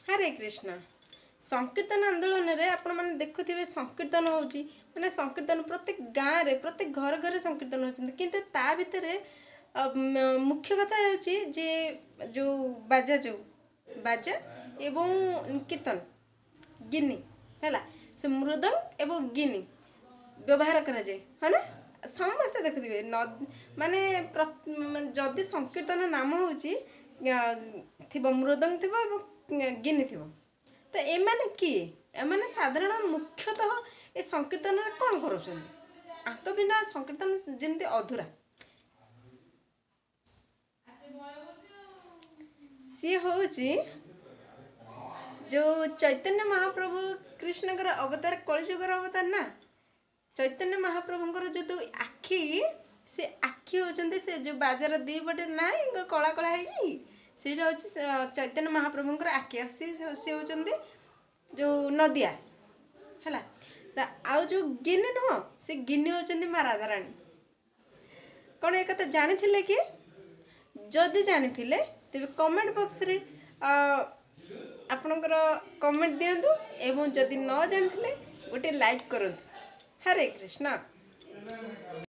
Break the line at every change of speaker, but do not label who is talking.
हरे कृष्ण। संकीर्तन आंदोलन रे आपण माने देखुथिबे संकीर्तन होउची माने संकीर्तन प्रत्येक गाँव रे प्रत्येक घर घर संकीर्तन होउछन किंतु ता भितरे मुख्य कथा होउची जे जो बाजा एवं कीर्तन गिनी हैला से मृदंग एवं गिनी व्यवहार करा जाए है ना समस्त देखुथिबे माने जदि संकीर्तन नाम होउची थिबो मृदंग थिबो एवं गिनी थिबो तो एमाने किए एमाने साधारण मुख्यतः ए संकीर्तन कौन करूछन आंतो बिना संकीर्तन जेमती अधूरा सी होउची जो चैतन्य महाप्रभु कृष्णकर अवतार कलिजुगर अवतार ना चैतन्य महाप्रभुଙ୍କର जो आखि से आखि होचंदी से जो बाजार दी बटे नाई कला कला हेई सेटा होची चैतन्य महाप्रभुଙ୍କର आखि से होचंदी जो नदिया हैला आउ जो गिनी नुह से गिनी होचंदी मा राधा रानी कौन एक कथा जानी थिले कि जदि जानी थिले तेबे कमेंट बॉक्स रे आपनकर कमेंट दियंतु एवं जदि न जानी थिले गोटे लाइक करंतु हरे कृष्णा।